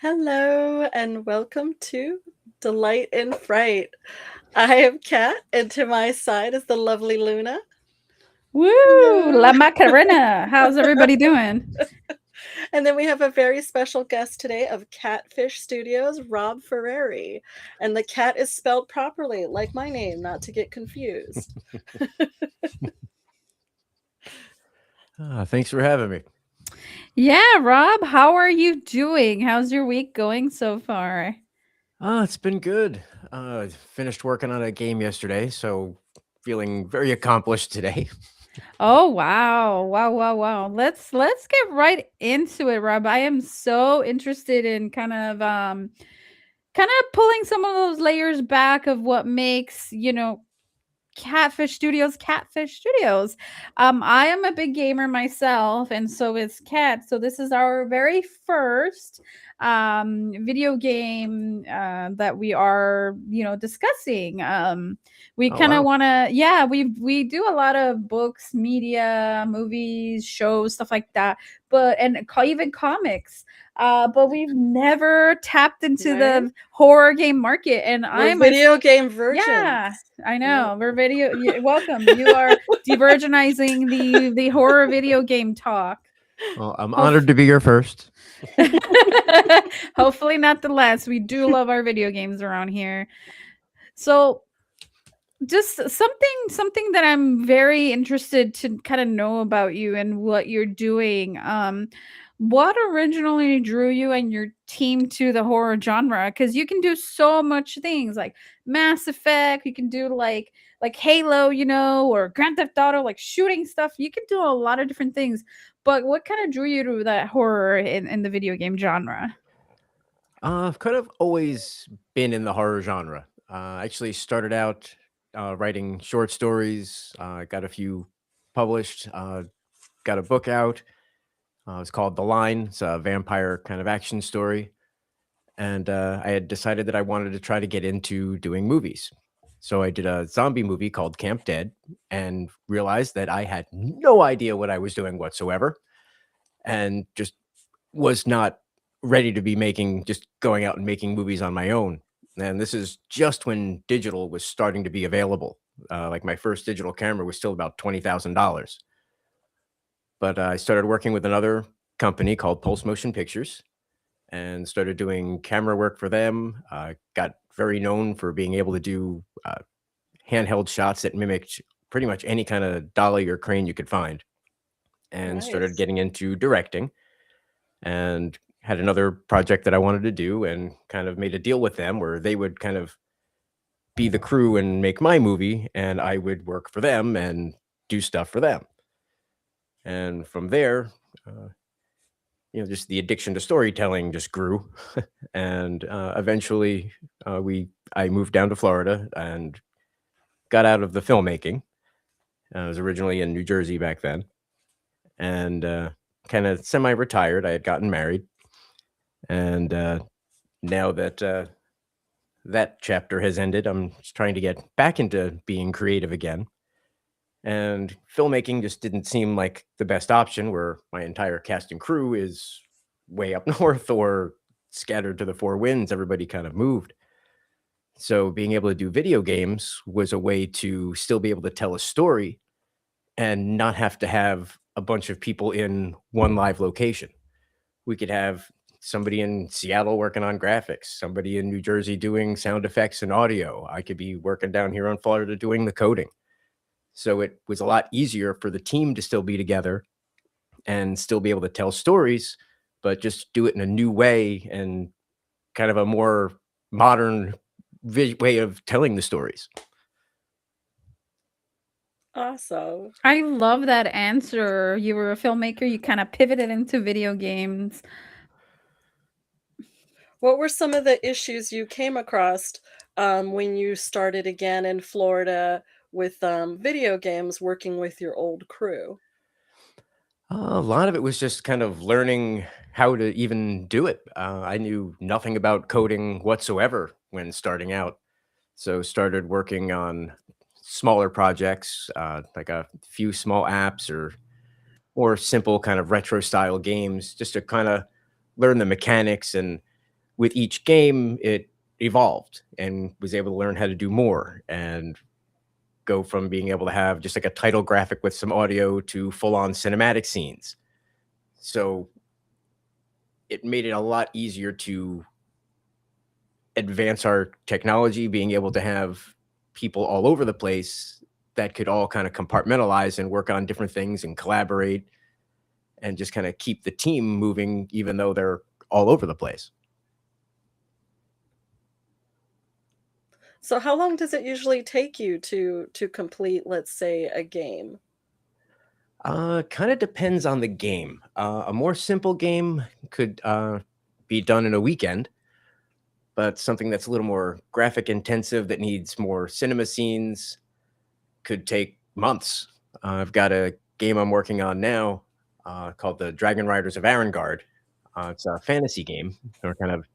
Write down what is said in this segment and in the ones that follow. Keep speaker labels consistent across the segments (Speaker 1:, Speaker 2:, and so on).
Speaker 1: Hello and welcome to Delight in Fright. I am Kat, and to my side is the lovely Luna.
Speaker 2: Woo!
Speaker 1: Hello.
Speaker 2: La Macarena. How's everybody doing?
Speaker 1: And then we have a very special guest today of KatFish Studios, Rob Ferrari. And the cat is spelled properly, like my name, not to get confused.
Speaker 3: Thanks for having me.
Speaker 2: Yeah, Rob, how are you doing? How's your week going so far?
Speaker 3: It's been good. Finished working on a game yesterday, so feeling very accomplished today.
Speaker 2: Oh, wow. Wow, wow, wow. Let's get right into it, Rob. I am so interested in kind of pulling some of those layers back of what makes, KatFish Studios. I am a big gamer myself, and so is Kat. So this is our very first video game that we are, discussing. We
Speaker 3: Oh
Speaker 2: kind of
Speaker 3: wow.
Speaker 2: want to, yeah, we do a lot of books, media, movies, shows, stuff like that. But even comics. But we've never tapped into
Speaker 1: Right?
Speaker 2: the horror game market, and
Speaker 1: We're
Speaker 2: I myself,
Speaker 1: video game virgins.
Speaker 2: yeah, I
Speaker 1: Yeah.
Speaker 2: know. We're welcome. You are divergenizing the horror video game talk.
Speaker 3: Well, I'm
Speaker 2: Hope-
Speaker 3: honored to be your first.
Speaker 2: Hopefully not the last. We do love our video games around here. So just something that I'm very interested to kind of know about you and what you're doing. What originally drew you and your team to the horror genre? Because you can do so much things like Mass Effect. You can do like Halo, or Grand Theft Auto, like shooting stuff. You can do a lot of different things. But what kind of drew you to that horror in the video game genre?
Speaker 3: I've kind of always been in the horror genre. I actually started out writing short stories. Got a few published. Got a book out. It's called The Line. It's a vampire kind of action story. And I had decided that I wanted to try to get into doing movies. So I did a zombie movie called Camp Dead and realized that I had no idea what I was doing whatsoever and just was not ready to be just going out and making movies on my own. And this is just when digital was starting to be available. Like my first digital camera was still about $20,000. But I started working with another company called Pulse Motion Pictures and started doing camera work for them. Got very known for being able to do handheld shots that mimicked pretty much any kind of dolly or crane you could find, and started
Speaker 1: Nice.
Speaker 3: getting into directing and had another project that I wanted to do and kind of made a deal with them where they would kind of be the crew and make my movie and I would work for them and do stuff for them. And from there, uh, just the addiction to storytelling just grew, and eventually, I moved down to Florida and got out of the filmmaking. I was originally in New Jersey back then, and kind of semi-retired. I had gotten married, and now that that chapter has ended, I'm just trying to get back into being creative again. And filmmaking just didn't seem like the best option, where my entire cast and crew is way up north or scattered to the four winds. Everybody kind of moved. So being able to do video games was a way to still be able to tell a story and not have to have a bunch of people in one live location. We could have somebody in Seattle working on graphics, somebody in New Jersey doing sound effects and audio. I could be working down here on Florida doing the coding. So it was a lot easier for the team to still be together and still be able to tell stories, but just do it in a new way and kind of a more modern way of telling the stories.
Speaker 1: Awesome.
Speaker 2: I love that answer. You were a filmmaker, you kind of pivoted into video games.
Speaker 1: What were some of the issues you came across when you started again in Florida with video games working with your old crew?
Speaker 3: A lot of it was just kind of learning how to even do it. I knew nothing about coding whatsoever when starting out. So started working on smaller projects, like a few small apps or simple kind of retro style games, just to kind of learn the mechanics and with each game, it evolved and was able to learn how to do more and go from being able to have just like a title graphic with some audio to full on cinematic scenes. So it made it a lot easier to advance our technology, being able to have people all over the place that could all kind of compartmentalize and work on different things and collaborate and just kind of keep the team moving, even though they're all over the place.
Speaker 1: So how long does it usually take you to complete, let's say, a game?
Speaker 3: Kind of depends on the game. A more simple game could be done in a weekend, but something that's a little more graphic intensive that needs more cinema scenes could take months. I've got a game I'm working on now called the Dragon Riders of Arengard. It's a fantasy game. We're kind of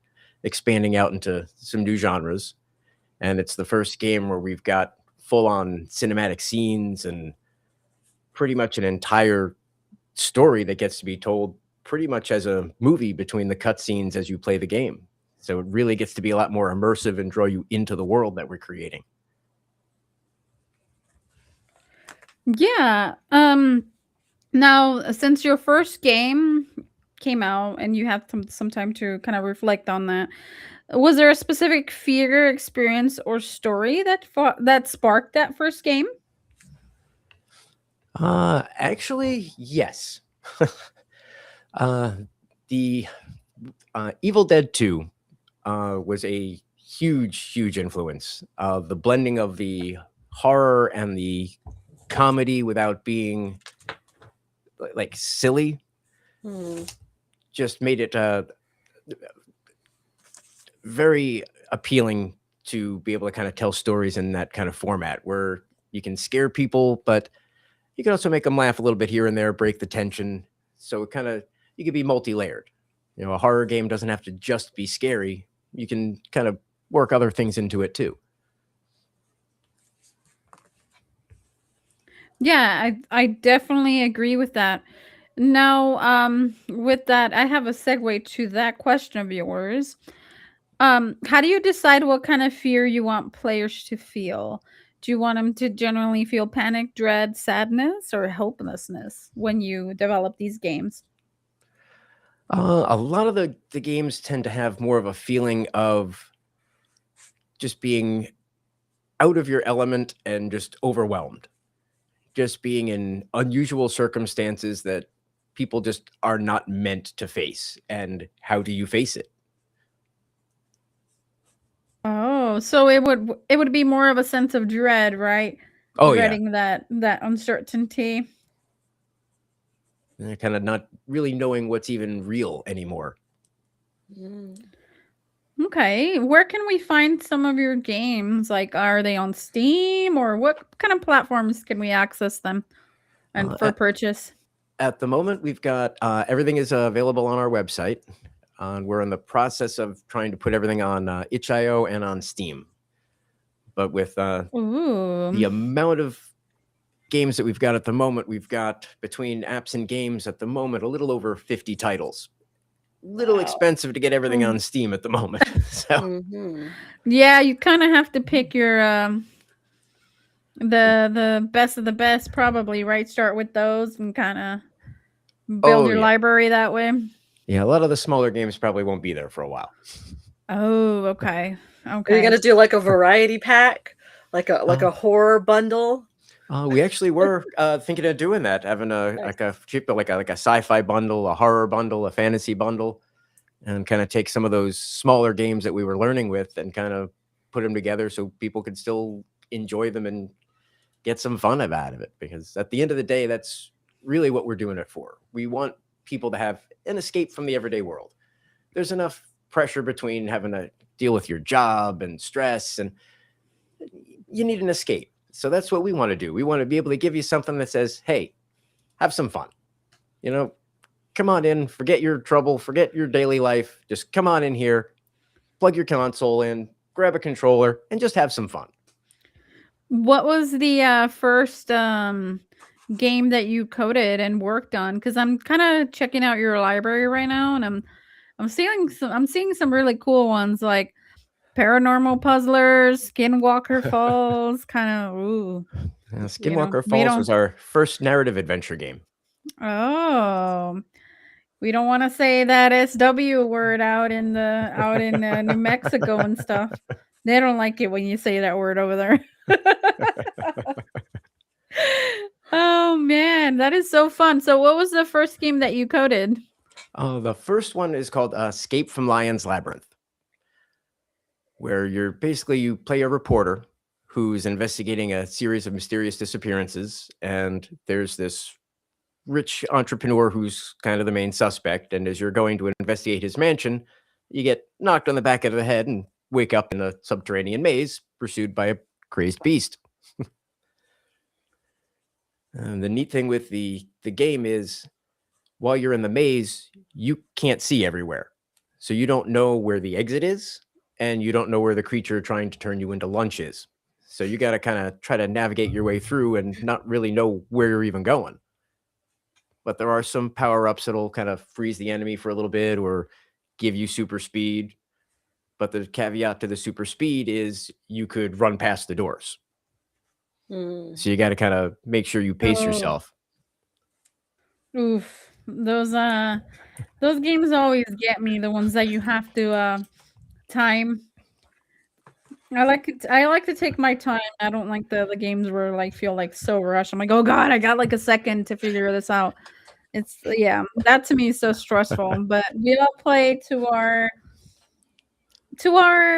Speaker 3: expanding out into some new genres, and it's the first game where we've got full on cinematic scenes and pretty much an entire story that gets to be told pretty much as a movie between the cutscenes as you play the game. So it really gets to be a lot more immersive and draw you into the world that we're creating.
Speaker 2: Yeah. Now, since your first game came out and you had some time to kind of reflect on that, was there a specific fear experience or story that sparked that first game?
Speaker 3: Actually, yes. uh, the Evil Dead 2 was a huge influence. The blending of the horror and the comedy without being like silly
Speaker 1: Hmm.
Speaker 3: just made it very appealing to be able to kind of tell stories in that kind of format where you can scare people, but you can also make them laugh a little bit here and there, break the tension. So it kind of, you can be multi-layered. You know, a horror game doesn't have to just be scary. You can kind of work other things into it too.
Speaker 2: Yeah, I definitely agree with that. Now, with that, I have a segue to that question of yours. How do you decide what kind of fear you want players to feel? Do you want them to generally feel panic, dread, sadness, or helplessness when you develop these games?
Speaker 3: A lot of the games tend to have more of a feeling of just being out of your element and just overwhelmed, just being in unusual circumstances that people just are not meant to face. And how do you face it?
Speaker 2: Oh, so it would be more of a sense of dread, right?
Speaker 3: Oh yeah,
Speaker 2: Dreading that uncertainty.
Speaker 3: kind of not really knowing what's even real anymore.
Speaker 1: Mm.
Speaker 2: Okay, where can we find some of your games? Like, are they on Steam or what kind of platforms can we access them and
Speaker 3: Uh,
Speaker 2: for purchase?
Speaker 3: At the moment, we've got everything is available on our website. We're in the process of trying to put everything on itch.io and on Steam. But with the
Speaker 2: Ooh.
Speaker 3: amount of games that we've got at the moment, we've got between apps and games at the moment a little over 50 titles. Little
Speaker 1: Wow.
Speaker 3: expensive to get everything on Steam at the moment. So
Speaker 1: Hmm.
Speaker 2: Yeah, you kind of have to pick your the best of the best probably, right? Start with those and kind of build
Speaker 3: oh
Speaker 2: your
Speaker 3: yeah.
Speaker 2: library that way.
Speaker 3: Yeah, a lot of the smaller games probably won't be there for a while.
Speaker 2: Oh, okay.
Speaker 1: Are you
Speaker 2: Okay.
Speaker 1: gonna do like a variety pack, like
Speaker 3: Uh,
Speaker 1: a horror bundle?
Speaker 3: we actually were thinking of doing that, having a
Speaker 1: Nice.
Speaker 3: like a cheap like a sci-fi bundle, a horror bundle, a fantasy bundle, and kind of take some of those smaller games that we were learning with and kind of put them together so people could still enjoy them and get some fun out of it. Because at the end of the day, that's really what we're doing it for. We want people to have an escape from the everyday world. There's enough pressure between having to deal with your job and stress, and you need an escape. So that's what we want to do. We want to be able to give you something that says, hey, have some fun. You know, come on in, forget your trouble, forget your daily life. Just come on in here, plug your console in, grab a controller, and just have some fun.
Speaker 2: What was the first game that you coded and worked on? Because I'm kind of checking out your library right now, and I'm seeing some really cool ones like Paranormal Puzzlers, Skinwalker Falls, kind of ooh,
Speaker 3: Skinwalker
Speaker 2: we
Speaker 3: Falls
Speaker 2: don't
Speaker 3: was our first narrative adventure game.
Speaker 2: oh, we don't want to say that SW word out in New Mexico and stuff. They don't like it when you say that word over there. Oh man, that is so fun. So what was the first game that you coded?
Speaker 3: The first one is called Escape from Lion's Labyrinth, where you play a reporter who's investigating a series of mysterious disappearances, and there's this rich entrepreneur who's kind of the main suspect. And as you're going to investigate his mansion, you get knocked on the back of the head and wake up in a subterranean maze pursued by a crazed beast. And the neat thing with the game is while you're in the maze, you can't see everywhere. So you don't know where the exit is, and you don't know where the creature trying to turn you into lunch is. So you got to kind of try to navigate your way through and not really know where you're even going. But there are some power-ups that'll kind of freeze the enemy for a little bit or give you super speed. But the caveat to the super speed is you could run past the doors.
Speaker 1: Mm.
Speaker 3: So you got to kind of make sure you pace
Speaker 2: Oh,
Speaker 3: yourself.
Speaker 2: oof. Those games always get me, the ones that you have to time. I like to take my time. I don't like the games where like feel like so rushed. I'm like, "Oh god, I got like a second to figure this out." It's yeah, that to me is so stressful, but we all play to our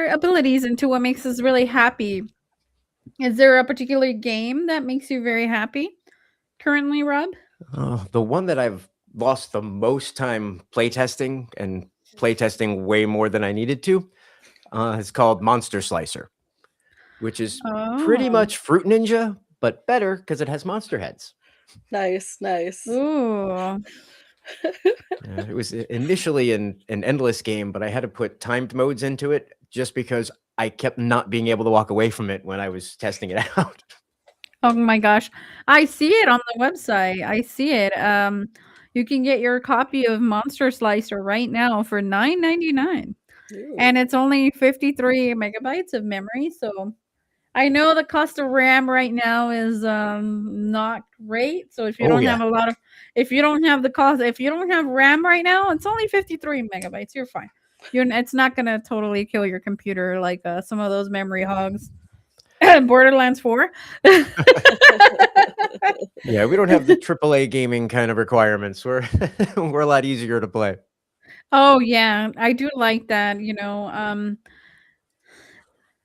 Speaker 2: abilities and to what makes us really happy. Is there a particular game that makes you very happy currently, Rob?
Speaker 3: The one that I've lost the most time playtesting and playtesting way more than I needed to is called Monster Slicer, which is pretty
Speaker 2: Oh.
Speaker 3: much Fruit Ninja, but better because it has monster heads.
Speaker 1: Nice, nice.
Speaker 2: Ooh.
Speaker 3: It was initially an endless game, but I had to put timed modes into it just because I kept not being able to walk away from it when I was testing it out.
Speaker 2: Oh my gosh. I see it on the website. I see it. You can get your copy of Monster Slicer right now for $9.99. And
Speaker 1: Ooh.
Speaker 2: it's only 53 megabytes of memory. So I know the cost of RAM right now is not great. So if you
Speaker 3: Oh
Speaker 2: don't
Speaker 3: yeah.
Speaker 2: have a lot of if you don't have the cost if you don't have RAM right now, it's only 53 megabytes. You're fine. It's not gonna totally kill your computer like some of those memory hogs. Borderlands 4.
Speaker 3: Yeah, we don't have the AAA gaming kind of requirements. We're a lot easier to play.
Speaker 2: Oh yeah, I do like that,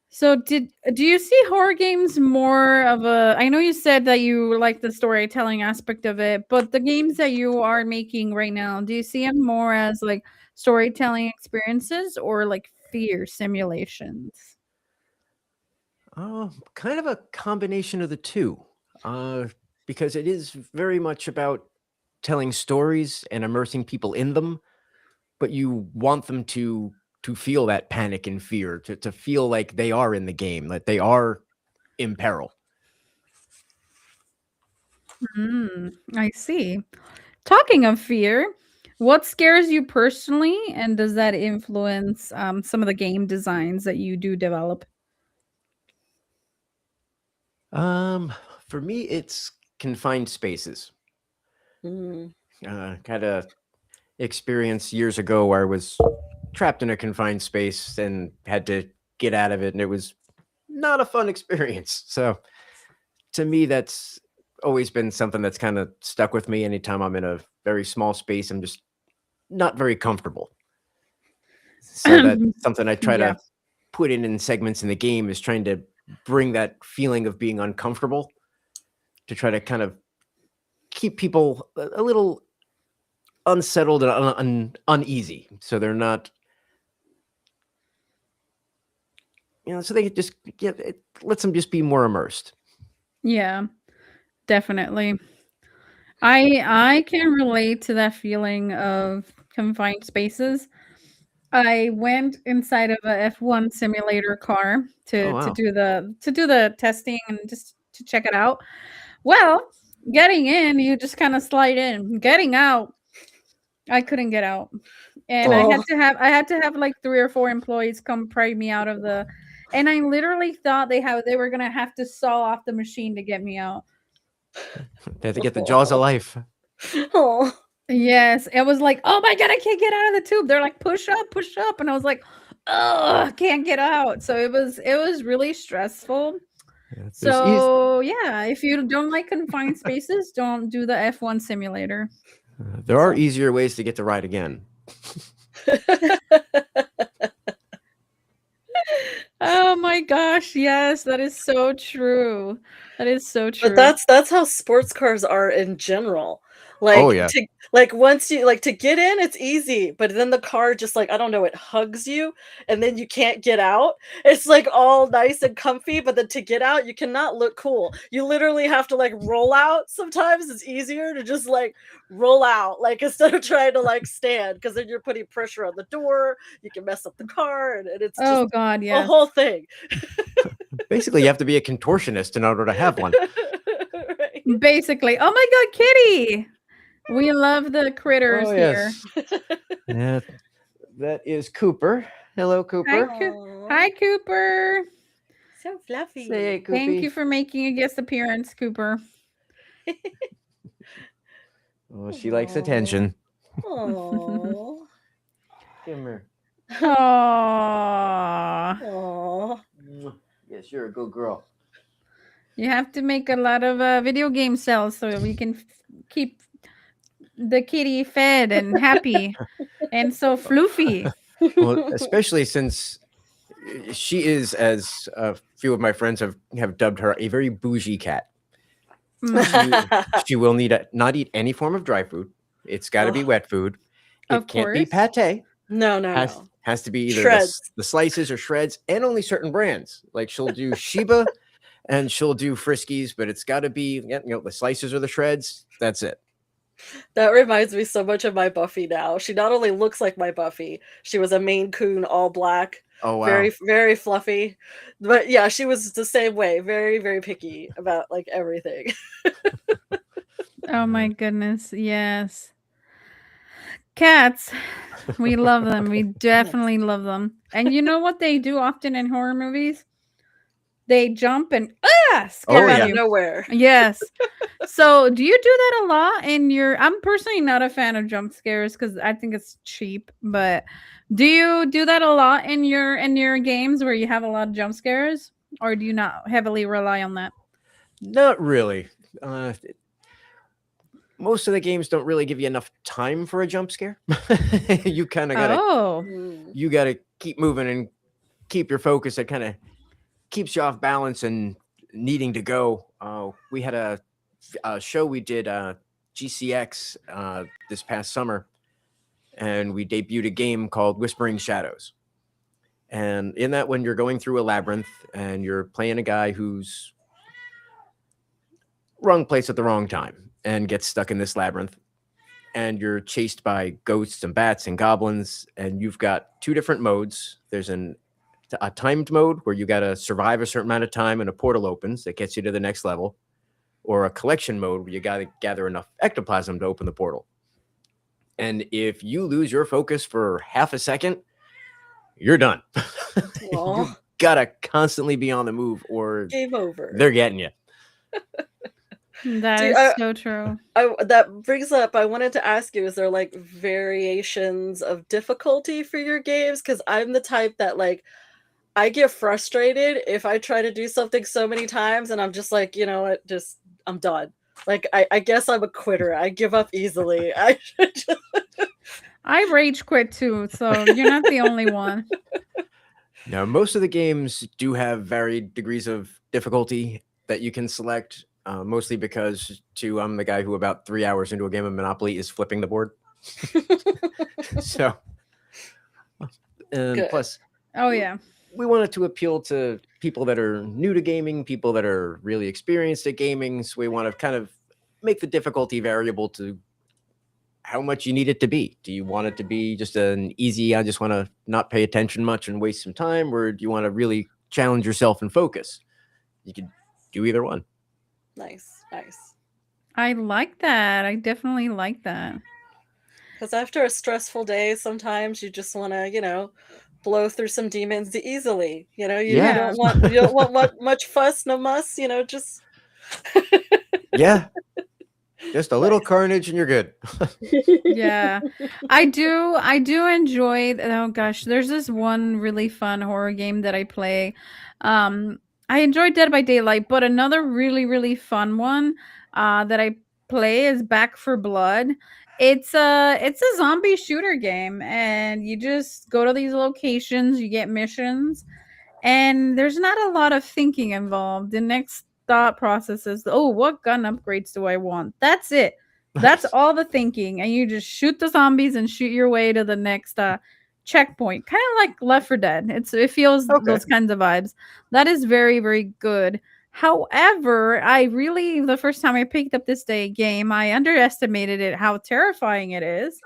Speaker 2: so do you see horror games more of a I know you said that you like the storytelling aspect of it, but the games that you are making right now, do you see them more as like storytelling experiences or like fear simulations?
Speaker 3: Kind of a combination of the two, uh, because it is very much about telling stories and immersing people in them, but you want them to feel that panic and fear, to feel like they are in the game, that they are in peril.
Speaker 2: I see. Talking of fear, what scares you personally, and does that influence some of the game designs that you do develop?
Speaker 3: Um, for me, it's confined spaces.
Speaker 1: Mm.
Speaker 3: Kind of experience years ago where I was trapped in a confined space and had to get out of it, and it was not a fun experience. So to me, that's always been something that's kind of stuck with me. Anytime I'm in a very small space, I'm just not very comfortable. So that's something I try
Speaker 2: Yeah.
Speaker 3: to put in segments in the game is trying to bring that feeling of being uncomfortable to try to kind of keep people a little unsettled and uneasy, so they're not, so they just it lets them just be more immersed.
Speaker 2: Yeah, definitely. I can relate to that feeling of confined spaces. I went inside of a F1 simulator car
Speaker 3: Oh
Speaker 2: to
Speaker 3: wow.
Speaker 2: do the testing and just to check it out. Well, getting in, you just kind of slide in. Getting out, I couldn't get out. and
Speaker 1: Oh.
Speaker 2: I had to have like 3 or 4 employees come pry me out of the, and I literally thought they were gonna have to saw off the machine to get me out.
Speaker 3: They have to get the jaws of life.
Speaker 1: Oh.
Speaker 2: Yes, it was like, oh my god, I can't get out of the tube. They're like, push up, and I was like, oh, can't get out. So it was really stressful.
Speaker 3: Yeah,
Speaker 2: So yeah, if you don't like confined spaces, don't do the F1 simulator.
Speaker 3: there are easier ways to get to ride again.
Speaker 2: Oh my gosh, yes, that is so true. That is so true.
Speaker 1: But that's how sports cars are in general.
Speaker 3: Oh
Speaker 1: Like
Speaker 3: yeah.
Speaker 1: once you like to get in, it's easy, but then the car just like I don't know, it hugs you and then you can't get out. It's like all nice and comfy, but then to get out, you cannot look cool. You literally have to like roll out. Sometimes it's easier to just like roll out, like instead of trying to like stand, because then you're putting pressure on the door, you can mess up the car, and it's just
Speaker 2: Oh god,
Speaker 1: a
Speaker 2: yes.
Speaker 1: whole thing.
Speaker 3: Basically, you have to be a contortionist in order to have one.
Speaker 1: Right.
Speaker 2: Basically. Oh my god, Kitty! We love the critters
Speaker 3: Oh
Speaker 2: here.
Speaker 3: yes. Yeah, that is Cooper. Hello, Cooper.
Speaker 2: Hi, Cooper.
Speaker 1: So fluffy.
Speaker 3: Say hey, Coopy.
Speaker 2: Thank you for making a guest appearance, Cooper.
Speaker 3: Oh, she likes attention.
Speaker 1: Aww.
Speaker 3: Come here.
Speaker 2: Aww.
Speaker 1: Aww.
Speaker 3: Yes, you're a good girl.
Speaker 2: You have to make a lot of video game cells so we can keep the kitty fed and happy and so floofy.
Speaker 3: Well, especially since she is, as a few of my friends have dubbed her, a very bougie cat. She will not eat any form of dry food. It's got to be wet food. It
Speaker 2: Of
Speaker 3: can't be
Speaker 2: course.
Speaker 3: pate.
Speaker 1: No.
Speaker 3: Has to be either
Speaker 1: Shreds.
Speaker 3: the slices or shreds, and only certain brands. Like she'll do Sheba and she'll do Friskies, but it's got to be the slices or the shreds. That's it.
Speaker 1: That reminds me so much of my Buffy now. She not only looks like my Buffy, she was a Maine Coon, all black.
Speaker 3: Oh wow.
Speaker 1: Very, very fluffy. But yeah, she was the same way. Very, very picky about like everything.
Speaker 2: Oh my goodness. Yes. Cats. We love them. We definitely love them. And you know what they do often in horror movies? They jump and scare
Speaker 3: yeah.
Speaker 2: you.
Speaker 1: Nowhere.
Speaker 2: Yes. So do you do that a lot in your, I'm personally not a fan of jump scares because I think it's cheap, but do you do that a lot in your games where you have a lot of jump scares, or do you not heavily rely on that?
Speaker 3: Not really. Most of the games don't really give you enough time for a jump scare. You kind of gotta
Speaker 2: Oh.
Speaker 3: you gotta keep moving and keep your focus. It kind of keeps you off balance and needing to go. We had a show we did GCX this past summer, and we debuted a game called Whispering Shadows. And in that one, you're going through a labyrinth and you're playing a guy who's wrong place at the wrong time and gets stuck in this labyrinth. And you're chased by ghosts and bats and goblins. And you've got two different modes. There's a timed mode where you got to survive a certain amount of time and a portal opens that gets you to the next level, or a collection mode where you got to gather enough ectoplasm to open the portal. And if you lose your focus for half a second, you're done. You gotta constantly be on the move or
Speaker 1: Game over.
Speaker 3: They're getting you.
Speaker 2: That is so true.
Speaker 1: That brings up, I wanted to ask you, is there like variations of difficulty for your games? Because I'm the type that like, I get frustrated if I try to do something so many times and I'm just like, you know what, just, I'm done. Like, I guess I'm a quitter. I give up easily.
Speaker 2: I rage quit too, so you're not the only one.
Speaker 3: Now, most of the games do have varied degrees of difficulty that you can select, mostly because, I'm the guy who about 3 hours into a game of Monopoly is flipping the board. So, plus,
Speaker 2: oh yeah,
Speaker 3: we wanted to appeal to people that are new to gaming, people that are really experienced at gaming. So we want to kind of make the difficulty variable to how much you need it to be. Do you want it to be just an easy, I just want to not pay attention much and waste some time? Or do you want to really challenge yourself and focus? You could do either one.
Speaker 1: Nice.
Speaker 2: I like that. I definitely like that.
Speaker 1: because after a stressful day, sometimes you just want to, blow through some demons easily. You
Speaker 3: Yeah.
Speaker 2: Yeah.
Speaker 1: don't want much fuss, no muss. Just
Speaker 3: Yeah. Just a little
Speaker 1: nice.
Speaker 3: carnage and you're good.
Speaker 2: Yeah. I do enjoy, oh gosh, there's this one really fun horror game that I play. I enjoy Dead by Daylight, but another really, really fun one that I play is Back for Blood. It's a zombie shooter game, and you just go to these locations, you get missions, and there's not a lot of thinking involved. The next thought process is, oh, what gun upgrades do I want? That's it. That's
Speaker 3: Nice.
Speaker 2: all the thinking, and you just shoot the zombies and shoot your way to the next checkpoint, kind of like Left 4 Dead. It feels
Speaker 3: Okay.
Speaker 2: those kinds of vibes. That is very, very good. However, I really, the first time I picked up this day game, I underestimated it, how terrifying it is.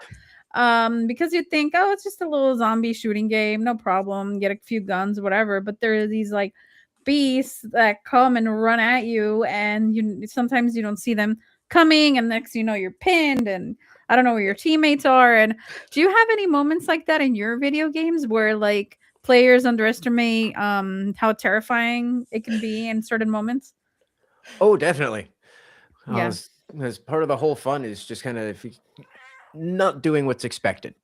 Speaker 2: Because you think, oh, it's just a little zombie shooting game, no problem, get a few guns, whatever. But there are these like beasts that come and run at you, and you sometimes you don't see them coming, and next you know you're pinned, and I don't know where your teammates are. And do you have any moments like that in your video games where like players underestimate how terrifying it can be in certain moments?
Speaker 3: Oh, definitely.
Speaker 2: Yeah.
Speaker 3: As part of the whole fun is just kind of not doing what's expected.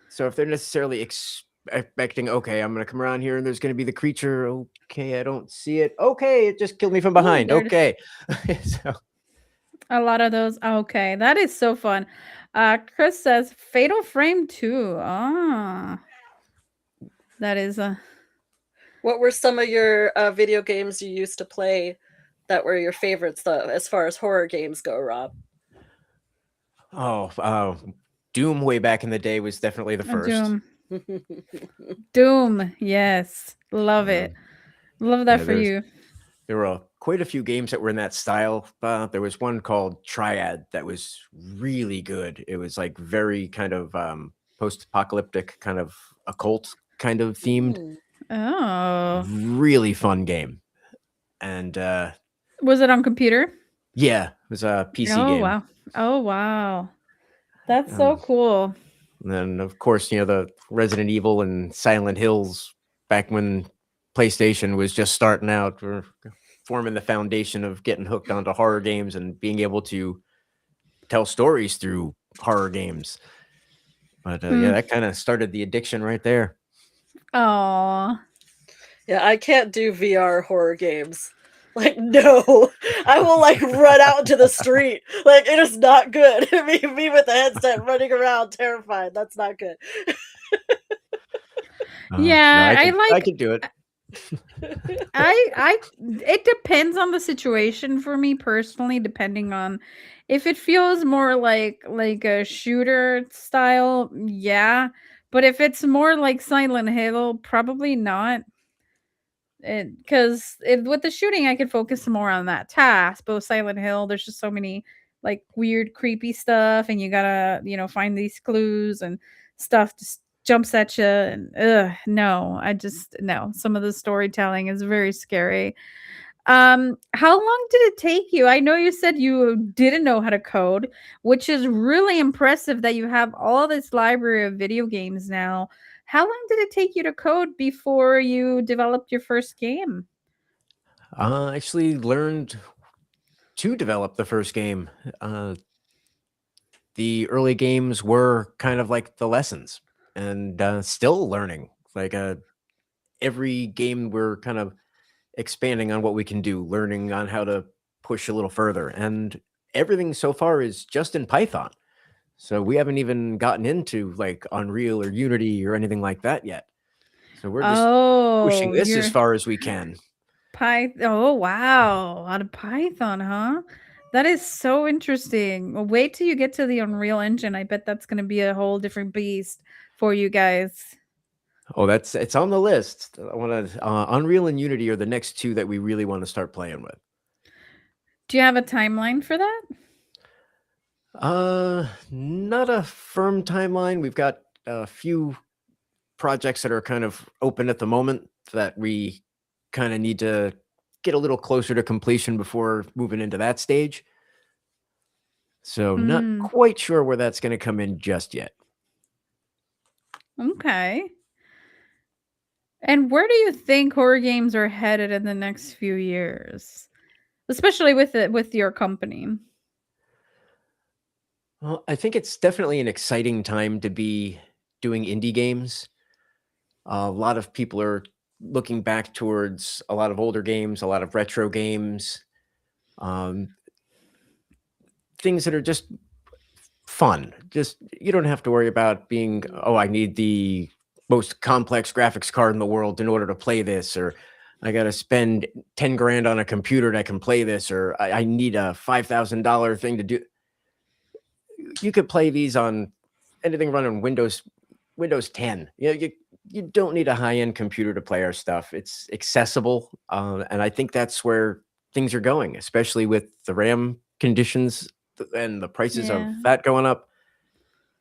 Speaker 3: So if they're necessarily expecting, okay, I'm going to come around here and there's going to be the creature. Okay, I don't see it. Okay, it just killed me from
Speaker 2: Oh,
Speaker 3: behind.
Speaker 2: there it is.
Speaker 3: Okay. So,
Speaker 2: A lot of those. Okay, that is so fun. Chris says Fatal Frame 2. Ah, that is a.
Speaker 1: What were some of your video games you used to play that were your favorites, though, as far as horror games go, Rob?
Speaker 3: Doom way back in the day was definitely the first.
Speaker 2: Doom. Doom. Yes, love it.
Speaker 3: Um,
Speaker 2: Love that
Speaker 3: yeah,
Speaker 2: for you.
Speaker 3: there were quite a few games that were in that style. There was one called Triad that was really good. It was like very kind of post-apocalyptic, kind of occult kind of themed.
Speaker 1: Hmm.
Speaker 2: Oh,
Speaker 3: Really fun game. And
Speaker 2: was it on computer?
Speaker 3: yeah, it was a PC
Speaker 2: Oh
Speaker 3: game.
Speaker 2: wow. Oh wow. That's so
Speaker 3: Um,
Speaker 2: cool.
Speaker 3: and then of course, the Resident Evil and Silent Hills back when PlayStation was just starting out, were forming the foundation of getting hooked onto horror games and being able to tell stories through horror games. But yeah, that kind of started the addiction right there.
Speaker 2: Oh.
Speaker 1: Yeah, I can't do VR horror games. Like, no, I will like run out into the street. Like, it is not good. Me with the headset running around terrified. That's not good.
Speaker 3: No,
Speaker 2: Yeah,
Speaker 3: I could do it.
Speaker 2: I it depends on the situation for me personally, depending on if it feels more like a shooter style, yeah. But if it's more like Silent Hill, probably not. Because with the shooting, I could focus more on that task. But with Silent Hill, there's just so many like weird, creepy stuff, and you gotta find these clues and stuff just jumps at you. And no, I just no. Some of the storytelling is very scary. How long did it take you? I know you said you didn't know how to code, which is really impressive that you have all this library of video games now. How long did it take you to code before you developed your first game?
Speaker 3: Actually learned to develop the first game. The early games were kind of like the lessons, and still learning. Like every game, we're kind of expanding on what we can do, learning on how to push a little further, and everything so far is just in Python. So we haven't even gotten into like Unreal or Unity or anything like that yet. So we're just pushing
Speaker 2: Oh,
Speaker 3: this as
Speaker 2: you're
Speaker 3: far as we can.
Speaker 2: Python. Oh, wow. Out of Python, huh? That is so interesting. Well, wait till you get to the Unreal Engine. I bet that's going to be a whole different beast for you guys.
Speaker 3: Oh, it's on the list. I want to Unreal and Unity are the next two that we really want to start playing with.
Speaker 2: Do you have a timeline for that?
Speaker 3: Not a firm timeline. We've got a few projects that are kind of open at the moment that we kind of need to get a little closer to completion before moving into that stage. So not
Speaker 2: Hmm.
Speaker 3: quite sure where that's going to come in just yet.
Speaker 2: Okay. And where do you think horror games are headed in the next few years? Especially with your company.
Speaker 3: Well, I think it's definitely an exciting time to be doing indie games. A lot of people are looking back towards a lot of older games, a lot of retro games, um, things that are just fun. Just you don't have to worry about being, oh, I need the most complex graphics card in the world in order to play this, or I got to spend 10 grand on a computer that can play this, or I need a $5,000 thing to do. You could play these on anything running Windows 10. You don't need a high-end computer to play our stuff. It's accessible, and I think that's where things are going, especially with the RAM conditions and the prices of
Speaker 2: Yeah.
Speaker 3: that going up.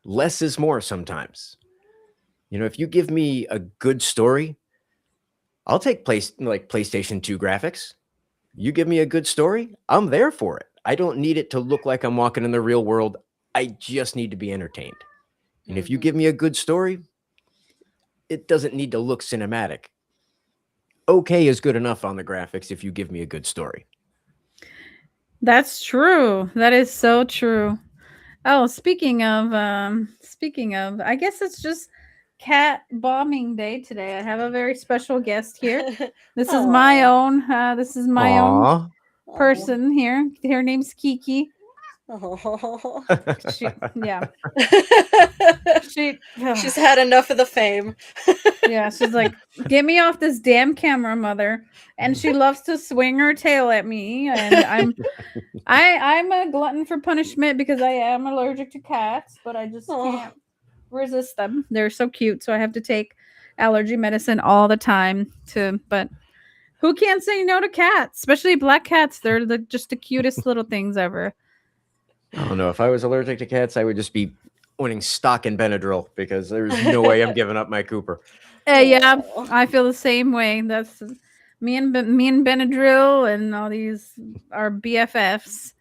Speaker 3: Less is more sometimes. If you give me a good story, I'll take PlayStation 2 graphics. You give me a good story, I'm there for it. I don't need it to look like I'm walking in the real world. I just need to be entertained. And if you give me a good story, it doesn't need to look cinematic. Okay is good enough on the graphics if you give me a good story.
Speaker 2: That's true. That is so true. Oh, speaking of, I guess it's just cat bombing day today. I have a very special guest here. This is my
Speaker 1: Aw.
Speaker 2: own
Speaker 3: Aw.
Speaker 2: person here. Her name's Kiki.
Speaker 1: Aw.
Speaker 2: Yeah. She
Speaker 1: She's had enough of the fame.
Speaker 2: yeah, she's like, "Get me off this damn camera, mother." And she loves to swing her tail at me, and I'm a glutton for punishment because I am allergic to cats, but I just
Speaker 1: Aw.
Speaker 2: can't resist them. They're so cute, so I have to take allergy medicine all the time but who can't say no to cats, especially black cats? They're just the cutest little things ever.
Speaker 3: I don't know. If I was allergic to cats, I would just be owning stock in Benadryl because there's no way I'm giving up my Cooper.
Speaker 2: Yeah,
Speaker 1: Aw.
Speaker 2: I feel the same way. That's me and Benadryl and all these are BFFs.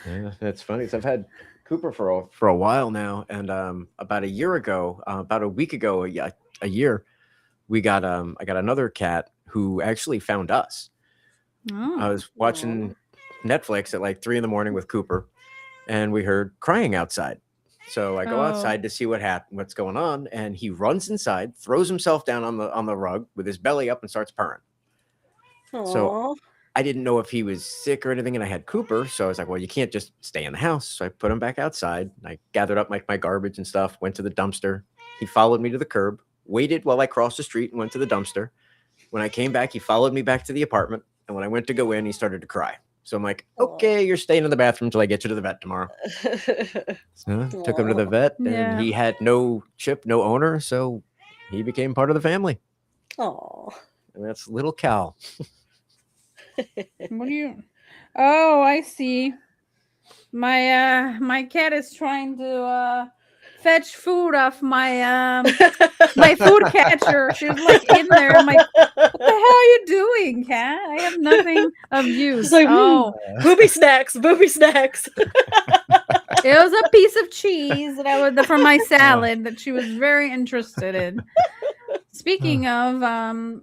Speaker 3: Yeah, that's funny. So I've had Cooper for a while now, and about a year ago, about a week ago, a year, I got another cat who actually found us.
Speaker 2: Oh.
Speaker 3: I was watching Netflix at like 3 in the morning with Cooper, and we heard crying outside. So I go
Speaker 2: Oh.
Speaker 3: outside to see what's going on, and he runs inside, throws himself down on the rug with his belly up, and starts purring. So
Speaker 1: Aw.
Speaker 3: I didn't know if he was sick or anything, and I had Cooper, so I was like, well, you can't just stay in the house. So I put him back outside. I gathered up my garbage and stuff, went to the dumpster. He followed me to the curb, waited while I crossed the street and went to the dumpster. When I came back, he followed me back to the apartment, and when I went to go in, he started to cry. So I'm like, okay, you're staying in the bathroom until I get you to the vet tomorrow. So took him to the vet, and
Speaker 2: Yeah.
Speaker 3: he had no chip, no owner, so he became part of the family.
Speaker 1: Aw.
Speaker 3: And that's little Cal.
Speaker 2: What do you? Oh, I see. My cat is trying to fetch food off my food catcher. She's like in there. I'm like, what the hell are you doing, cat? I have nothing of use.
Speaker 1: She's like,
Speaker 2: Oh,
Speaker 1: booby snacks, booby snacks.
Speaker 2: it was a piece of cheese that I would from my salad that she was very interested in. Speaking of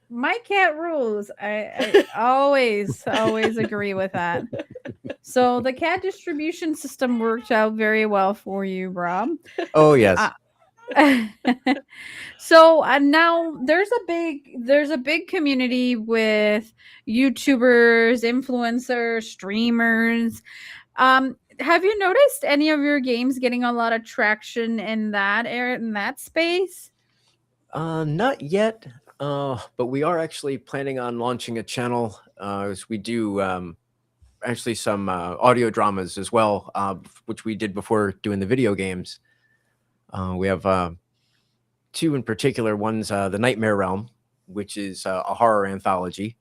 Speaker 2: my cat rules. I always agree with that. So the cat distribution system worked out very well for you, Rob.
Speaker 3: Oh yes.
Speaker 2: So now there's a big community with YouTubers, influencers, streamers. Have you noticed any of your games getting a lot of traction in that area, in that space?
Speaker 3: Not yet. But we are actually planning on launching a channel. As we do actually some audio dramas as well, which we did before doing the video games. We have two in particular. One's The Nightmare Realm, which is a horror anthology.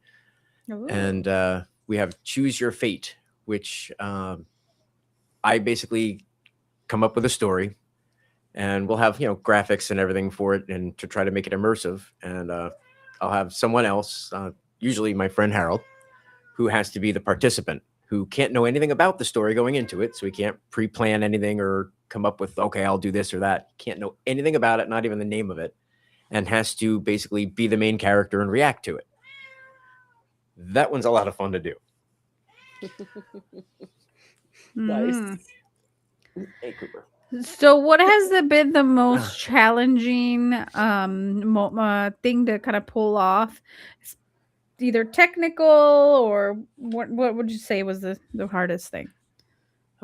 Speaker 2: Ooh.
Speaker 3: And we have Choose Your Fate, which I basically come up with a story, and we'll have graphics and everything for it, and to try to make it immersive. And I'll have someone else, usually my friend Harold, who has to be the participant, who can't know anything about the story going into it. So he can't pre-plan anything or come up with, okay, I'll do this or that. Can't know anything about it, not even the name of it, and has to basically be the main character and react to it. That one's a lot of fun to do.
Speaker 1: Nice.
Speaker 3: Hey, Cooper.
Speaker 2: So, what has been the most challenging thing to kind of pull off? It's either technical or what would you say was the hardest thing?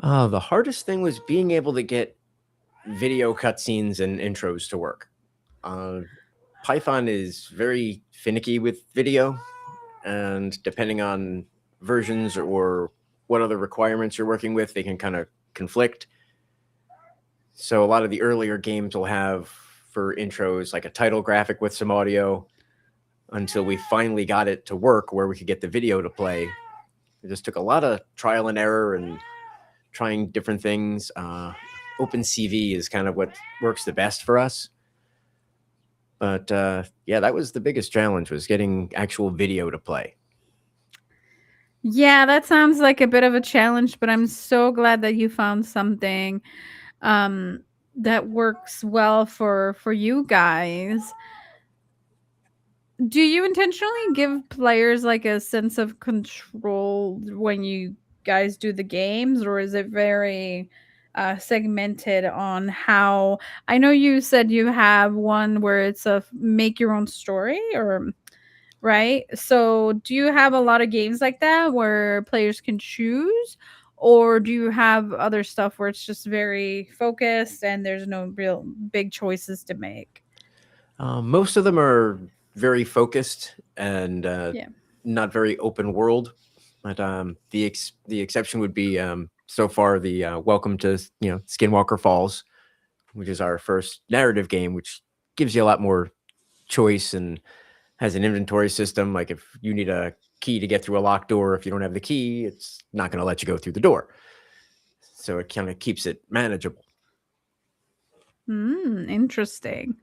Speaker 3: The hardest thing was being able to get video cutscenes and intros to work. Python is very finicky with video, and depending on versions or what other requirements you're working with, they can kind of conflict. So a lot of the earlier games will have for intros like a title graphic with some audio until we finally got it to work where we could get the video to play. It just took a lot of trial and error and trying different things. OpenCV is kind of what works the best for us. But yeah, that was the biggest challenge, was getting actual video to play.
Speaker 2: Yeah, that sounds like a bit of a challenge, but I'm so glad that you found something that works well for you guys. Do you intentionally give players like a sense of control when you guys do the games, or is it very segmented on how? I know you said you have one where it's a make your own story, or right? So, do you have a lot of games like that where players can choose, or do you have other stuff where it's just very focused and there's no real big choices to make?
Speaker 3: Most of them are very focused and
Speaker 2: Yeah.
Speaker 3: not very open world. But the exception would be so far the Welcome to Skinwalker Falls, which is our first narrative game, which gives you a lot more choice and has an inventory system. Like if you need a key to get through a locked door, if you don't have the key, it's not going to let you go through the door. So it kind of keeps it manageable.
Speaker 2: Interesting.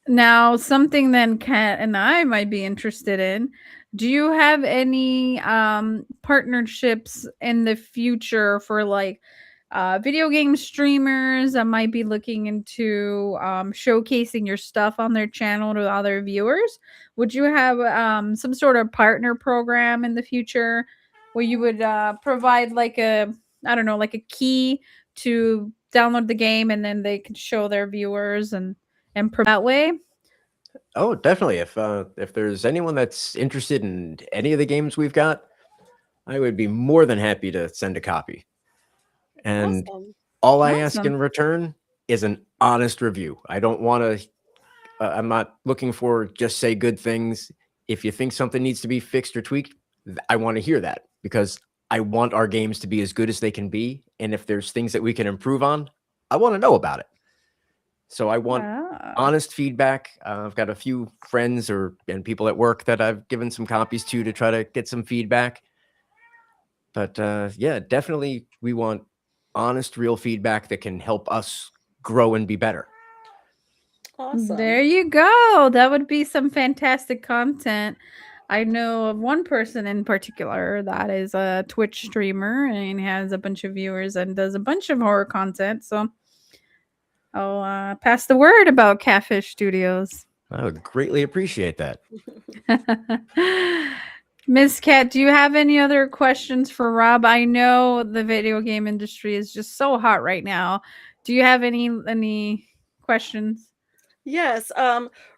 Speaker 2: Now, something then Kat and I might be interested in. Do you have any partnerships in the future for like video game streamers that might be looking into showcasing your stuff on their channel to other viewers? Would you have some sort of partner program in the future where you would provide like a, I don't know, like a key to download the game and then they could show their viewers and promote that way?
Speaker 3: Oh, definitely. If there's anyone that's interested in any of the games we've got, I would be more than happy to send a copy. And
Speaker 1: Awesome.
Speaker 3: all I ask
Speaker 2: Awesome.
Speaker 3: in return is an honest review. I don't want to. I'm not looking for just say good things. If you think something needs to be fixed or tweaked, I want to hear that, because I want our games to be as good as they can be. And if there's things that we can improve on, I want to know about it. So I want
Speaker 2: Wow.
Speaker 3: honest feedback. I've got a few friends and people at work that I've given some copies to try to get some feedback. But yeah, definitely we want honest, real feedback that can help us grow and be better.
Speaker 1: Awesome.
Speaker 2: There you go. That would be some fantastic content. I know of one person in particular that is a Twitch streamer and has a bunch of viewers and does a bunch of horror content. So I'll pass the word about KatFish Studios.
Speaker 3: I would greatly appreciate that.
Speaker 2: Miss Cat, do you have any other questions for Rob? I know the video game industry is just so hot right now. Do you have any questions?
Speaker 1: Yes.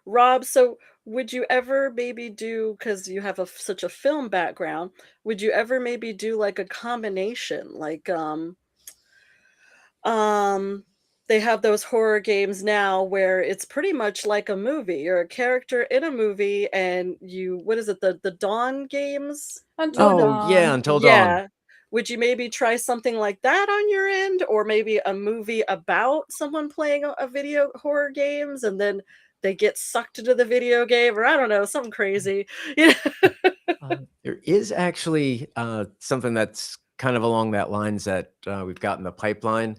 Speaker 1: Rob, so would you ever maybe do, because you have such a film background, would you ever maybe do like a combination, like um they have those horror games now where it's pretty much like a movie. You're a character in a movie, and you, what is it, the Dawn games?
Speaker 2: Until
Speaker 1: What?
Speaker 3: Oh yeah,
Speaker 2: Dawn.
Speaker 3: Until Dawn.
Speaker 1: Yeah. Would you maybe try something like that on your end, or maybe a movie about someone playing a video horror games and then they get sucked into the video game, or I don't know, something crazy. Yeah.
Speaker 3: There is actually something that's kind of along that lines that we've got in the pipeline.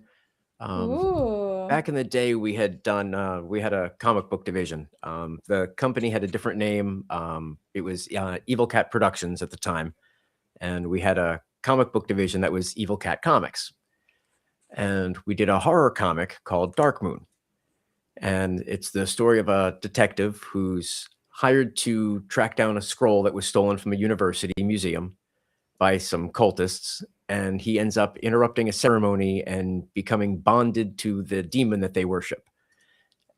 Speaker 2: Ooh.
Speaker 3: Back in the day, we had a comic book division. The company had a different name. It was Evil Cat Productions at the time. and we had a comic book division that was Evil Cat Comics. And we did a horror comic called Dark Moon. And it's the story of a detective who's hired to track down a scroll that was stolen from a university museum by some cultists. And he ends up interrupting a ceremony and becoming bonded to the demon that they worship.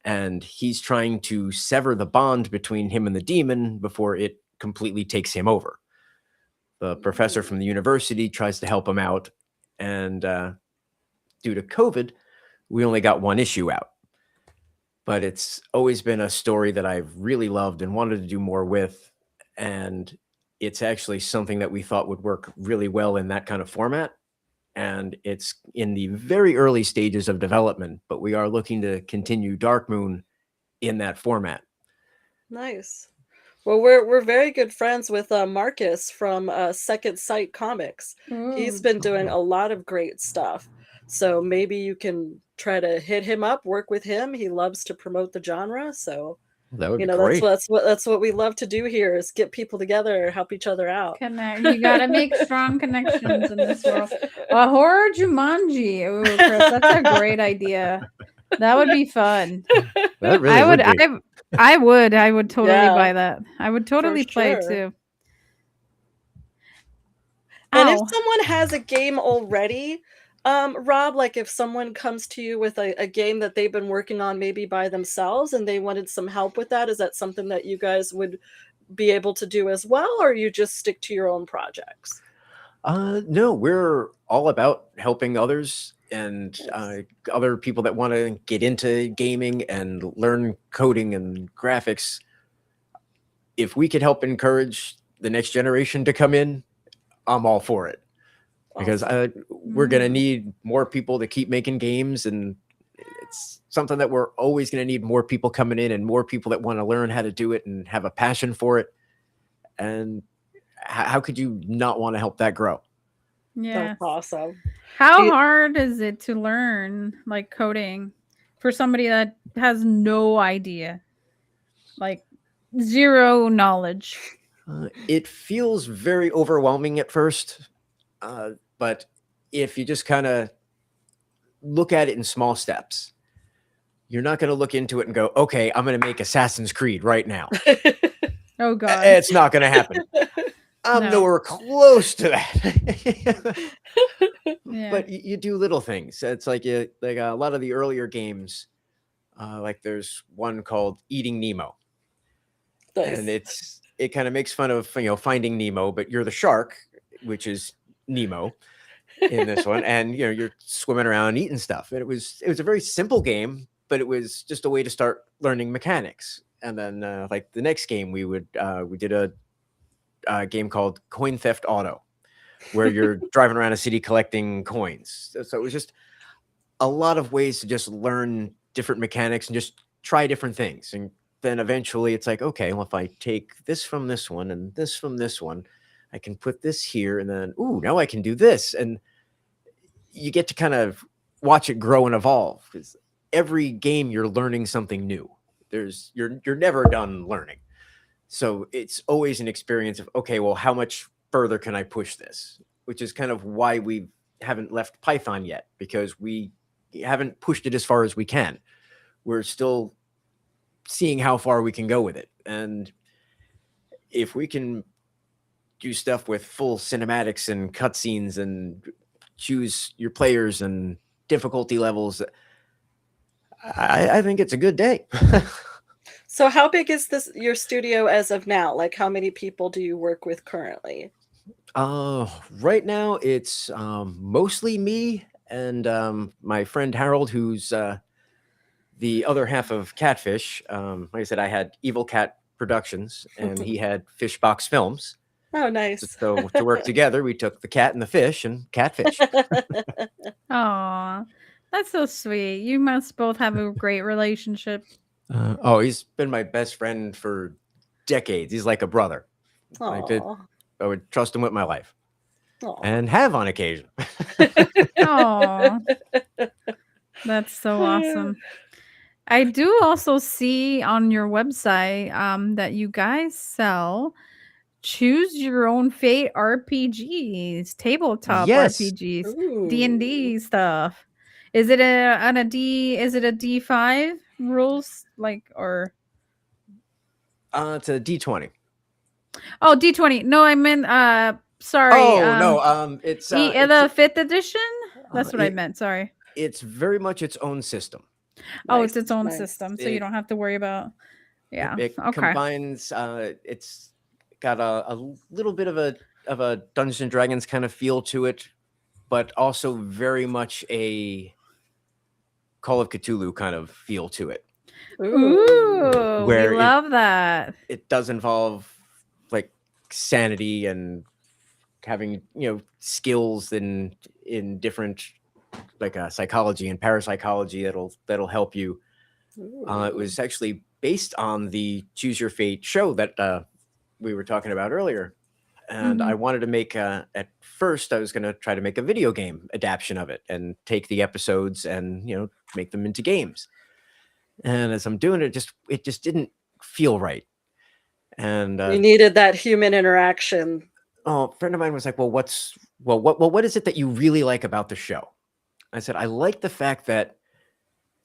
Speaker 3: And he's trying to sever the bond between him and the demon before it completely takes him over. The professor from the university tries to help him out. And due to COVID, we only got one issue out. But it's always been a story that I've really loved and wanted to do more with. And it's actually something that we thought would work really well in that kind of format. And it's in the very early stages of development, but we are looking to continue Dark Moon in that format.
Speaker 1: Nice. Well, we're very good friends with Marcus from Second Sight Comics. He's been doing a lot of great stuff. So maybe you can try to hit him up, work with him. He loves to promote the genre. So
Speaker 3: That would
Speaker 1: you
Speaker 3: be
Speaker 1: know
Speaker 3: great.
Speaker 1: that's what we love to do here is get people together, help each other out.
Speaker 2: Connect. You gotta make strong connections in this world. A horror Jumanji. Ooh, Chris, that's a great idea. That would be fun.
Speaker 3: That really
Speaker 2: I would.
Speaker 3: would be.
Speaker 2: I would totally
Speaker 1: Yeah,
Speaker 2: buy that. I would
Speaker 1: for
Speaker 2: totally play it
Speaker 1: sure.
Speaker 2: too.
Speaker 1: And if
Speaker 2: Ow.
Speaker 1: someone has a game already, Rob, like if someone comes to you with a game that they've been working on maybe by themselves and they wanted some help with that, is that something that you guys would be able to do as well, or you just stick to your own projects?
Speaker 3: No, we're all about helping others and
Speaker 1: Nice.
Speaker 3: other people that want to get into gaming and learn coding and graphics. If we could help encourage the next generation to come in, I'm all for it. Because
Speaker 1: Awesome.
Speaker 3: we're going to
Speaker 2: Mm.
Speaker 3: need more people to keep making games, and it's something that we're always going to need more people coming in and more people that want to learn how to do it and have a passion for it. And how could you not want to help that grow?
Speaker 2: Yes.
Speaker 1: That's awesome.
Speaker 2: How
Speaker 1: Do
Speaker 2: hard is it to learn like coding for somebody that has no idea, like zero knowledge?
Speaker 3: It feels very overwhelming at first, but if you just kind of look at it in small steps, you're not going to look into it and go, okay, I'm going to make Assassin's Creed right now.
Speaker 2: Oh God.
Speaker 3: It's not going to happen. I'm
Speaker 2: No.
Speaker 3: nowhere close to that.
Speaker 2: Yeah.
Speaker 3: But you do little things. It's like a lot of the earlier games, like there's one called Eating Nemo, and
Speaker 1: Nice.
Speaker 3: it kind of makes fun of Finding Nemo, but you're the shark, which is Nemo in this one, and you're swimming around eating stuff. And it was a very simple game, but it was just a way to start learning mechanics. And then like the next game we did a game called Coin Theft Auto, where you're driving around a city collecting coins. So it was just a lot of ways to just learn different mechanics and just try different things. And then eventually it's like, okay, well, if I take this from this one and this from this one, I can put this here, and then, ooh, now I can do this. And you get to kind of watch it grow and evolve, because every game you're learning something new. You're never done learning. So it's always an experience of, okay, well, how much further can I push this? Which is kind of why we haven't left Python yet, because we haven't pushed it as far as we can. We're still seeing how far we can go with it. And if we can do stuff with full cinematics and cutscenes and choose your players and difficulty levels, I think it's a good day.
Speaker 1: So how big is your studio as of now? Like how many people do you work with currently?
Speaker 3: Right now it's mostly me and my friend Harold, who's the other half of KatFish. Like I said, I had Evil Cat Productions, and he had Fishbox Films.
Speaker 1: Oh, nice.
Speaker 3: So to work together, we took the cat and the fish and KatFish.
Speaker 2: Aw, that's so sweet. You must both have a great relationship.
Speaker 3: Oh, he's been my best friend for decades. He's like a brother.
Speaker 1: Aw.
Speaker 3: I would trust him with my life,
Speaker 1: Aw.
Speaker 3: and have on occasion.
Speaker 2: Aw, that's so awesome. I do also see on your website that you guys sell choose your own fate RPGs, tabletop
Speaker 3: Yes.
Speaker 2: RPGs,
Speaker 1: Ooh.
Speaker 2: D&D stuff. Is it on a D? Is it a D5 rules like or
Speaker 3: It's a D20.
Speaker 2: oh D20? No, I meant sorry.
Speaker 3: Oh no, it's
Speaker 2: The fifth edition.
Speaker 3: uh,
Speaker 2: That's what I
Speaker 3: it
Speaker 2: meant. Sorry.
Speaker 3: it's very much its own system.
Speaker 2: Oh,
Speaker 1: Nice,
Speaker 2: it's its own
Speaker 1: nice.
Speaker 2: system, so you
Speaker 3: It
Speaker 2: don't have to worry about.
Speaker 3: Yep,
Speaker 2: Yeah.
Speaker 3: it
Speaker 2: Okay.
Speaker 3: combines. It's got a little bit of a Dungeons and Dragons kind of feel to it, but also very much a Call of Cthulhu kind of feel to it,
Speaker 1: Ooh.
Speaker 2: Ooh, we
Speaker 3: where
Speaker 2: love that.
Speaker 3: it does involve like sanity and having skills in different like psychology and parapsychology that'll help you. It
Speaker 1: Ooh.
Speaker 3: was actually based on the Choose Your Fate show that we were talking about earlier. And I
Speaker 2: Mhm.
Speaker 3: wanted to make, at first, I was going to try to make a video game adaptation of it and take the episodes and, make them into games. And as I'm doing it, it just didn't feel right. And
Speaker 1: You needed that human interaction.
Speaker 3: a friend of mine was like, what is it that you really like about the show? I said, I like the fact that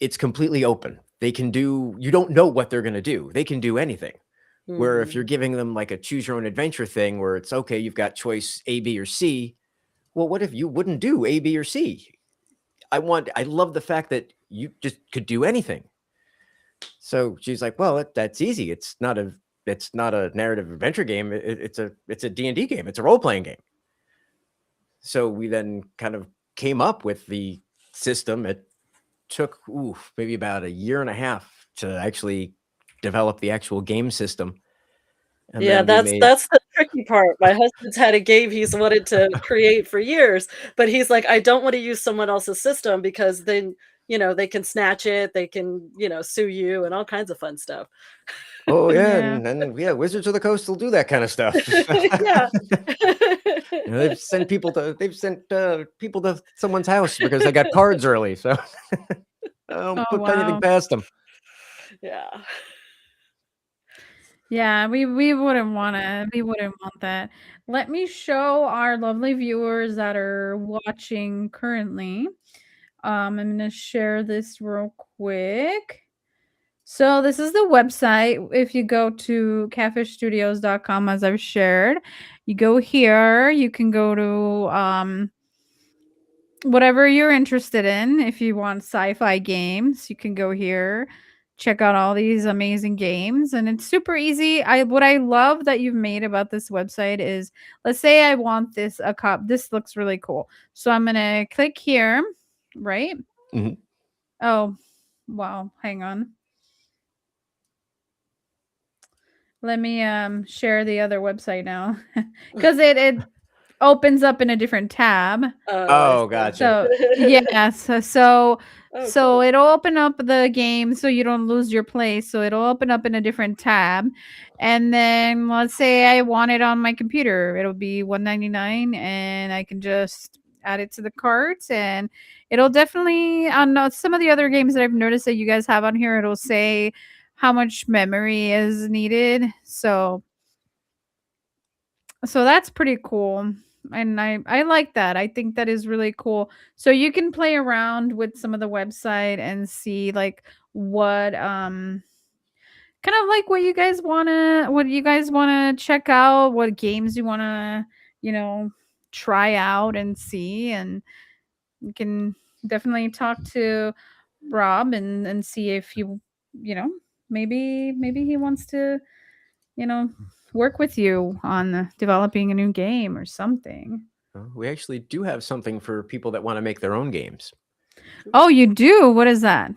Speaker 3: it's completely open. You don't know what they're going to do. They can do anything. Where if you're
Speaker 1: Mhm.
Speaker 3: giving them like a choose your own adventure thing where it's okay, you've got choice A, B, or C. Well, what if you wouldn't do A, B, or C? I love the fact that you just could do anything. So she's like, well, that's easy. It's not a narrative adventure game. It's a D&D game. It's a role-playing game. So we then kind of came up with the system. It took maybe about a year and a half to actually develop the actual game system. And
Speaker 1: Yeah,
Speaker 3: then we made
Speaker 1: that's the tricky part. My husband's had a game he's wanted to create for years, but he's like, "I don't wanna use someone else's system because then, they can snatch it, they can, sue you and all kinds of fun stuff."
Speaker 3: Oh yeah,
Speaker 2: Yeah.
Speaker 3: and yeah, Wizards of the Coast will do that kind of stuff.
Speaker 1: Yeah.
Speaker 3: They've sent people to someone's house because they got cards early. So I don't
Speaker 2: Oh
Speaker 3: put anything
Speaker 2: wow.
Speaker 3: past them.
Speaker 1: Yeah.
Speaker 2: Yeah, we wouldn't want that. Let me show our lovely viewers that are watching currently. I'm gonna share this real quick. So this is the website. If you go to catfishstudios.com as I've shared, you go here, you can go to whatever you're interested in. If you want sci-fi games, you can go here, check out all these amazing games, and it's super easy. What I love that you've made about this website is, let's say I want this a cop. This looks really cool. So I'm going to click here, right?
Speaker 3: Mhm.
Speaker 2: Oh, wow, hang on. Let me share the other website now cuz it opens up in a different tab.
Speaker 1: Oh, I
Speaker 3: Oh,
Speaker 1: see.
Speaker 3: gotcha.
Speaker 2: So, yes,
Speaker 1: Oh,
Speaker 2: so
Speaker 1: cool.
Speaker 2: it'll open up the game so you don't lose your place. So it'll open up in a different tab. And then let's say I want it on my computer. It'll be 199 and I can just add it to the cart and it'll definitely on some of the other games that I've noticed that you guys have on here, it'll say how much memory is needed. So that's pretty cool. And I like that. I think that is really cool. So you can play around with some of the website and see like what kind of like what you guys want to check out, what games you want to, you know, try out and see and you can definitely talk to Rob and see if you know, maybe he wants to you know, work with you on developing a new game or something.
Speaker 3: We actually do have something for people that want to make their own games.
Speaker 2: Oh, you do? What is that?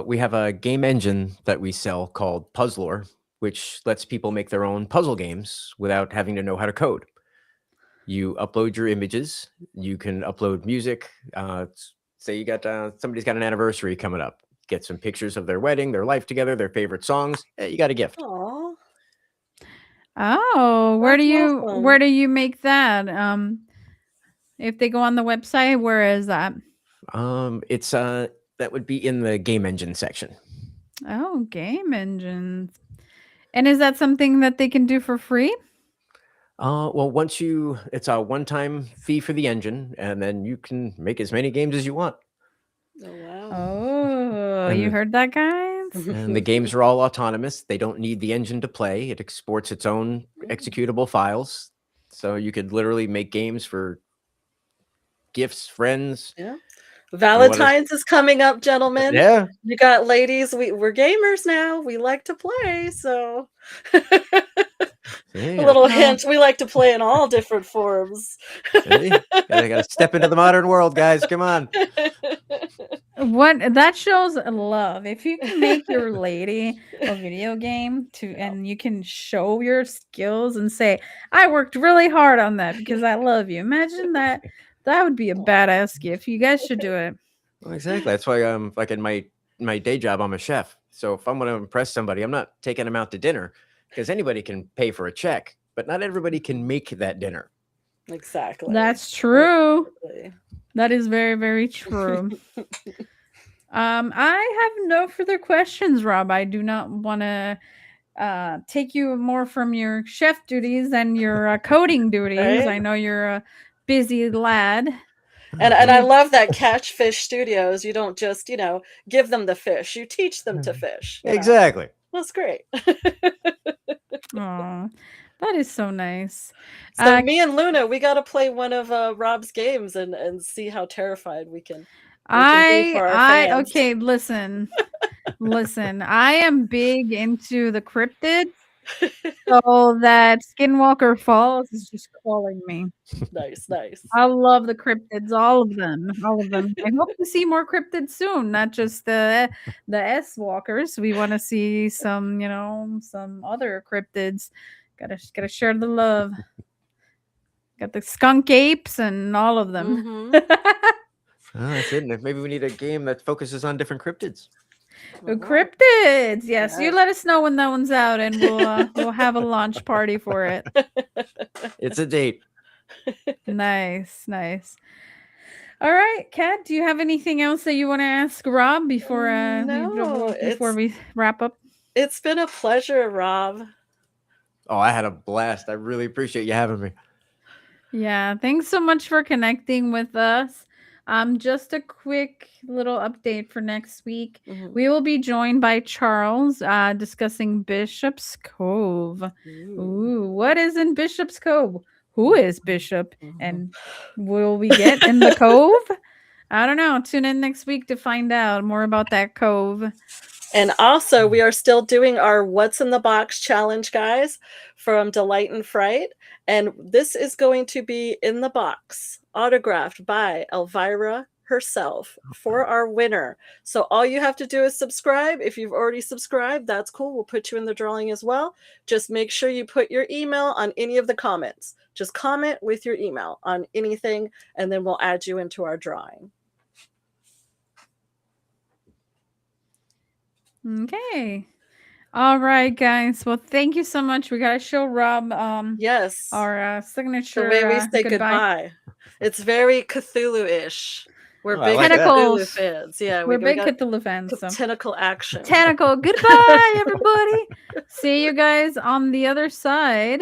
Speaker 3: We have a game engine that we sell called Puzzlor, which lets people make their own puzzle games without having to know how to code. You upload your images. You can upload music. Say you got somebody's got an anniversary coming up. Get some pictures of their wedding, their life together, their favorite songs. Hey, you got a gift.
Speaker 1: Aw,
Speaker 2: Oh,
Speaker 1: that's
Speaker 2: where
Speaker 1: awesome.
Speaker 2: do you make that? If they go on the website, where is that?
Speaker 3: It's that would be in the game engine section.
Speaker 2: Oh, game engines. And is that something that they can do for free?
Speaker 3: Well, it's a one-time fee for the engine, and then you can make as many games as you want.
Speaker 1: Oh wow.
Speaker 2: Oh,
Speaker 3: And
Speaker 2: you
Speaker 3: the,
Speaker 2: heard that, guys?
Speaker 3: and the games are all autonomous. They don't need the engine to play. It exports its own executable files. So you could literally make games for gifts, friends.
Speaker 1: Yeah.
Speaker 3: You wanna-
Speaker 1: Valentine's is coming up, gentlemen.
Speaker 3: Yeah.
Speaker 1: You got ladies. We're gamers now. We like to play, so
Speaker 3: See,
Speaker 1: a little
Speaker 2: Oh.
Speaker 1: hint. We like to play in all different forms.
Speaker 3: see? Gotta step into the modern world, guys. Come on.
Speaker 2: What that shows love. If you can make your lady a video game and you can show your skills and say, I worked really hard on that because I love you. Imagine that. That would be a badass gift. You guys should do it.
Speaker 3: Well, exactly. That's why I'm like in my day job, I'm a chef. So if I'm going to impress somebody, I'm not taking them out to dinner because anybody can pay for a check, but not everybody can make that dinner.
Speaker 1: Exactly.
Speaker 2: That's true.
Speaker 1: Exactly.
Speaker 2: That is very, very true. I have no further questions, Rob. I do not want to take you more from your chef duties and your coding duties.
Speaker 1: Right?
Speaker 2: I know you're a busy lad.
Speaker 1: And I love that KatFish Studios. You don't just, give them the fish. You teach them to fish.
Speaker 3: Exactly.
Speaker 1: That's great.
Speaker 2: Aw, that is so nice.
Speaker 1: So me and Luna, we got to play one of Rob's games and see how terrified we can be for our fans.
Speaker 2: Okay, listen. Listen, I am big into the cryptids. So that Skinwalker Falls is just calling me.
Speaker 1: Nice.
Speaker 2: I love the cryptids, all of them. I hope to see more cryptids soon, not just the S walkers. We want to see some, some other cryptids. Gotta share the love. Got the skunk apes and all of them.
Speaker 3: Oh, that's it. Maybe we need a game that focuses on different cryptids.
Speaker 2: Cryptids, yes. You let us know when that one's out, and we'll have a launch party for it.
Speaker 3: It's a date.
Speaker 2: Nice. All right, Kat, do you have anything else that you want to ask Rob before we wrap up?
Speaker 1: It's been a pleasure, Rob.
Speaker 3: Oh, I had a blast. I really appreciate you having me.
Speaker 2: Yeah, thanks so much for connecting with us. Just a quick little update for next week. We will be joined by Charles discussing Bishop's Cove. Ooh, what is in Bishop's Cove? Who is Bishop? And will we get in the cove? I don't know. Tune in next week to find out more about that cove.
Speaker 1: And also, we are still doing our What's in the Box challenge, guys, from Delight and Fright. And this is going to be in the box, autographed by Elvira herself for our winner. So all you have to do is subscribe. If you've already subscribed, that's cool. We'll put you in the drawing as well. Just make sure you put your email on any of the comments. Just comment with your email on anything, and then we'll add you into our drawing.
Speaker 2: Okay. All right, guys. Well, thank you so much. We gotta show Rob
Speaker 1: yes,
Speaker 2: our signature.
Speaker 1: The way we say goodbye. It's very Cthulhu-ish. We're big
Speaker 2: tentacles.
Speaker 1: Cthulhu fans. Yeah,
Speaker 2: we're big Cthulhu fans.
Speaker 1: Tentacle action.
Speaker 2: Tentacle. Goodbye, everybody. See you guys on the other side.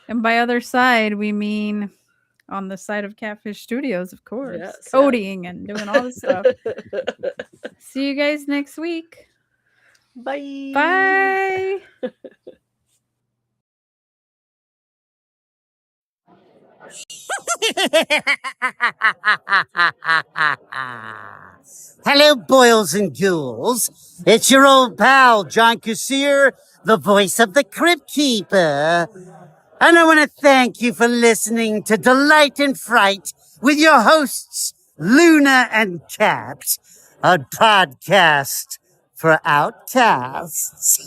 Speaker 2: And by other side, we mean on the side of KatFish Studios, of course.
Speaker 1: Yes,
Speaker 2: coding and doing all this stuff. See you guys next week.
Speaker 1: Bye.
Speaker 2: Bye.
Speaker 4: Hello, boils and ghouls. It's your old pal, John Kassir, the voice of the Crypt Keeper. And I want to thank you for listening to Delight and Fright with your hosts, Luna and Kat, a podcast for outcasts.